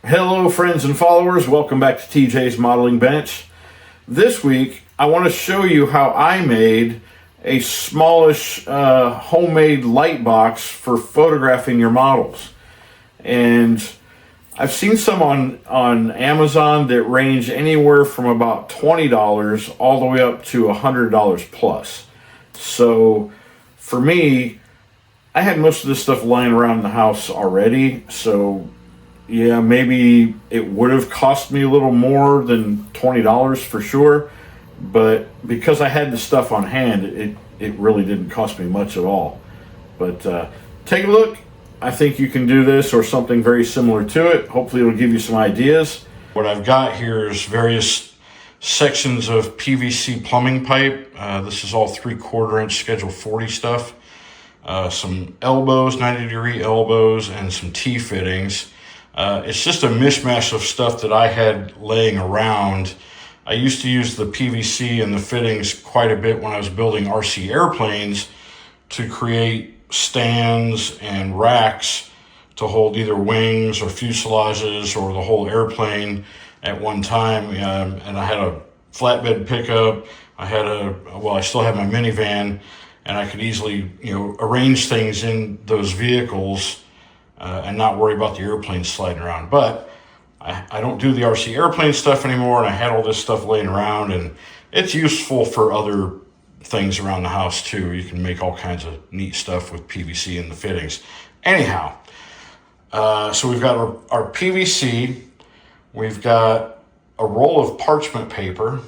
Hello friends and followers, welcome back to TJ's Modeling Bench. This week I want to show you how I made a smallish homemade light box for photographing your models. And I've seen some on Amazon that range anywhere from about $20 all the way up to $100 plus. So for me, I had most of this stuff lying around the house already, so yeah, maybe it would have cost me a little more than $20 for sure, but because I had the stuff on hand, it really didn't cost me much at all. But take a look. I think you can do this or something very similar to it. Hopefully it'll give you some ideas. What I've got here is various sections of PVC plumbing pipe. This is all 3/4 inch Schedule 40 stuff. Some elbows, 90-degree elbows, and some T-fittings. It's just a mishmash of stuff that I had laying around. I used to use the PVC and the fittings quite a bit when I was building RC airplanes to create stands and racks to hold either wings or fuselages or the whole airplane at one time. And I had a flatbed pickup. I still have my minivan, and I could easily, arrange things in those vehicles and not worry about the airplane sliding around. But I don't do the RC airplane stuff anymore, and I had all this stuff laying around, and it's useful for other things around the house too. You can make all kinds of neat stuff with PVC and the fittings. Anyhow, so we've got our PVC, we've got a roll of parchment paper,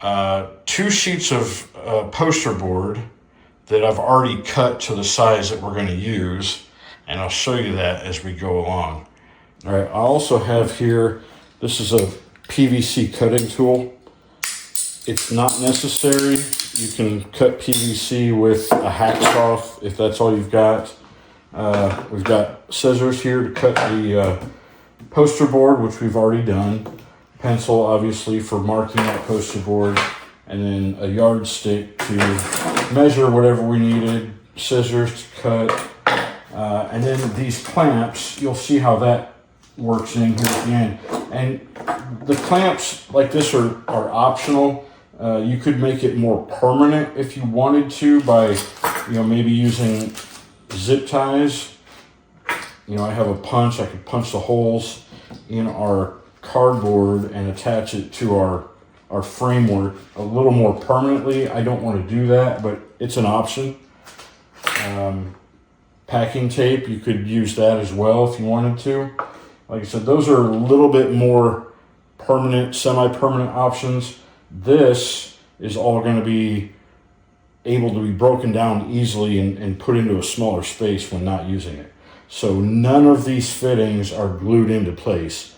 2 sheets of poster board that I've already cut to the size that we're going to use, and I'll show you that as we go along. All right, I also have here, this is a PVC cutting tool. It's not necessary. You can cut PVC with a hacksaw if that's all you've got. We've got scissors here to cut the poster board, which we've already done. Pencil, obviously, for marking that poster board, and then a yardstick to measure whatever we needed, scissors to cut, and then these clamps. You'll see how that works in here at the end. And the clamps like this are optional. You could make it more permanent if you wanted to by, maybe using zip ties. I have a punch. I could punch the holes in our cardboard and attach it to our framework a little more permanently. I don't want to do that, but it's an option. Packing tape, you could use that as well if you wanted to. Like I said, those are a little bit more permanent, semi-permanent options. This is all going to be able to be broken down easily and put into a smaller space when not using it. So none of these fittings are glued into place.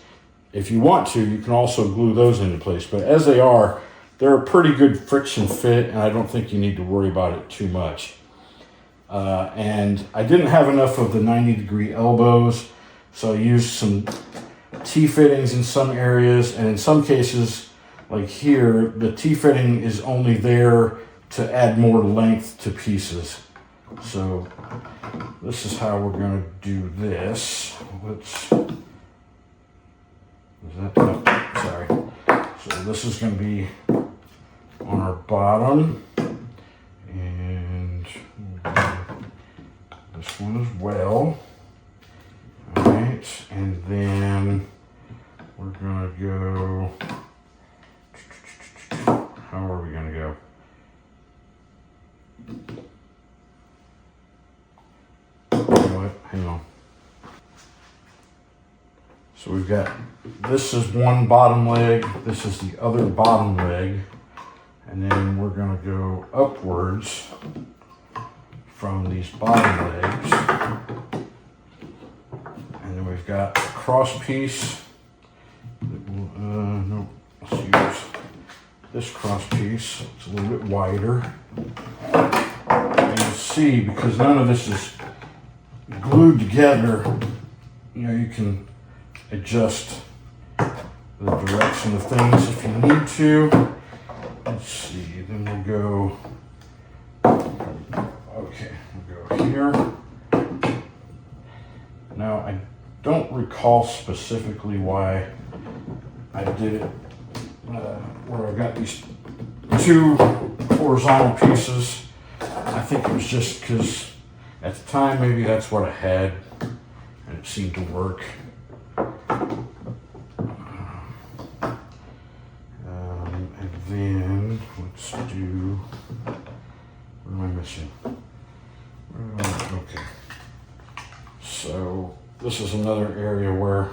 If you want to, you can also glue those into place. But as they are, they're a pretty good friction fit, and I don't think you need to worry about it too much. And I didn't have enough of the 90-degree elbows, so I used some T-fittings in some areas, and in some cases, like here, the T-fitting is only there to add more length to pieces. So this is how we're going to do this. Sorry. So this is going to be on our bottom, and this one as well. All right, and then we're going to go. How are we going to go? You know what? Hang on. So we've got, this is one bottom leg, this is the other bottom leg, and then we're going to go upwards from these bottom legs. And then we've got a cross piece. No, let's use this cross piece. It's a little bit wider. And you'll see, because none of this is glued together, you can adjust the direction of things if you need to. Let's see, then we'll go, okay, we'll go here. Now I don't recall specifically why I did it, where I've got these two horizontal pieces. I think it was just because at the time maybe that's what I had and it seemed to work. And then let's do, what am I missing? Okay. So this is another area where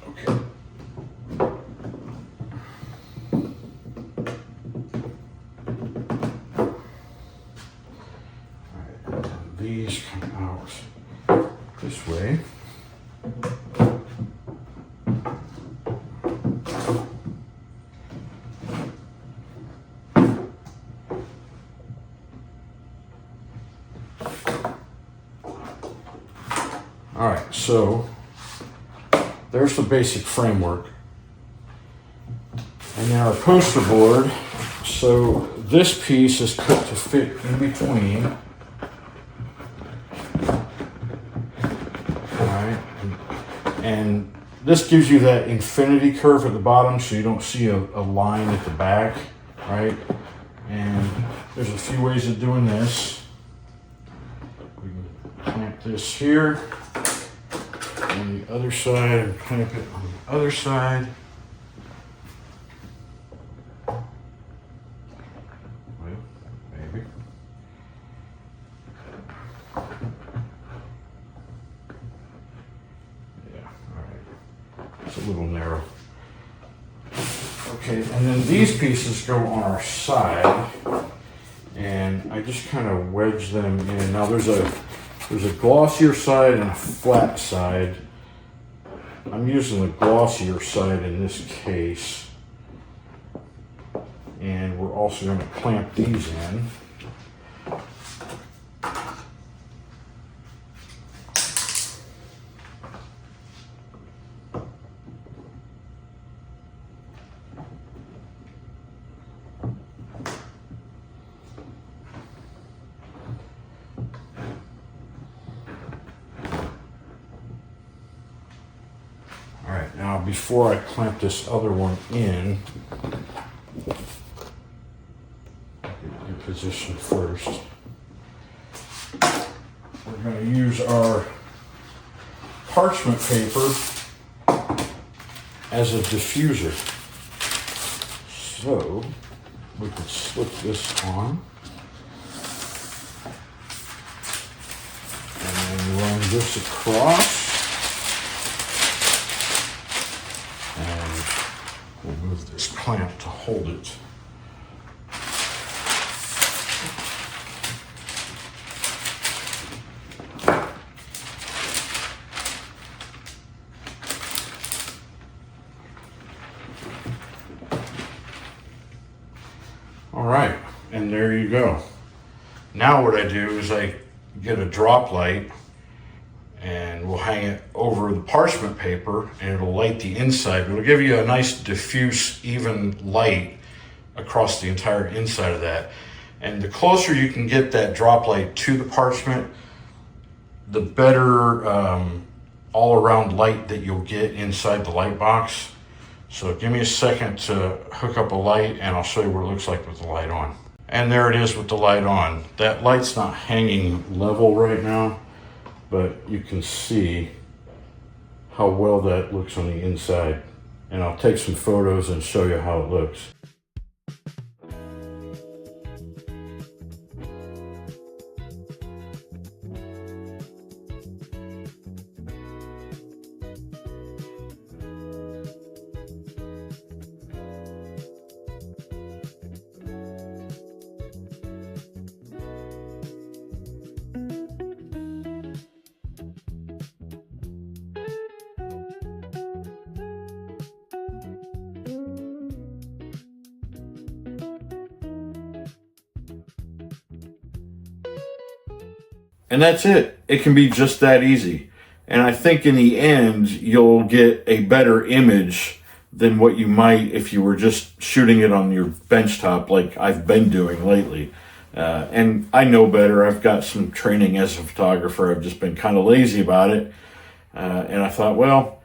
okay. Alright, these come out this way. Alright, so there's the basic framework. And now our poster board. So this piece is cut to fit in between. Alright. And this gives you that infinity curve at the bottom so you don't see a line at the back. Right? And there's a few ways of doing this. We can clamp this here on the other side and clamp it on the other side. Well, maybe. Yeah, all right. It's a little narrow. Okay, and then these pieces go on our side, and I just kind of wedge them in. Now there's a glossier side and a flat side. I'm using the glossier side in this case. And we're also going to clamp these in. Alright, now before I clamp this other one in position first, we're going to use our parchment paper as a diffuser. So we can slip this on and then run this across. And we'll move this clamp to hold it. All right, and there you go. Now what I do is I get a drop light and we'll hang it over the parchment paper and it'll light the inside. It'll give you a nice diffuse, even light across the entire inside of that. And the closer you can get that drop light to the parchment, the better all-around light that you'll get inside the light box. So give me a second to hook up a light and I'll show you what it looks like with the light on. And there it is with the light on. That light's not hanging level right now, but you can see how well that looks on the inside. And I'll take some photos and show you how it looks. And that's it. It can be just that easy. And I think in the end, you'll get a better image than what you might if you were just shooting it on your benchtop like I've been doing lately. And I know better. I've got some training as a photographer. I've just been kind of lazy about it. And I thought, well,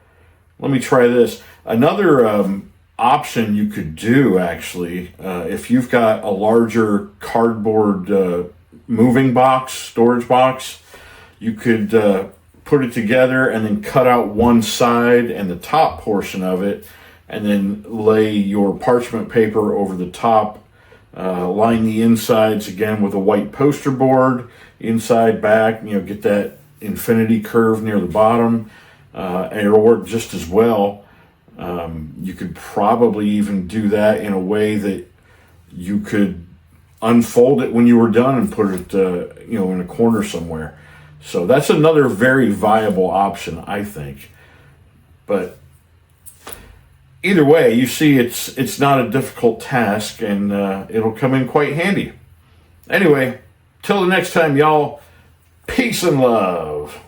let me try this. Another option you could do, actually, if you've got a larger cardboard moving box, storage box, you could put it together and then cut out one side and the top portion of it, and then lay your parchment paper over the top. Line the insides again with a white poster board, inside, back, get that infinity curve near the bottom, and it'll work just as well. You could probably even do that in a way that you could unfold it when you were done and put it, in a corner somewhere. So that's another very viable option, I think. But either way, you see, it's not a difficult task, and it'll come in quite handy. Anyway, till the next time, y'all, peace and love.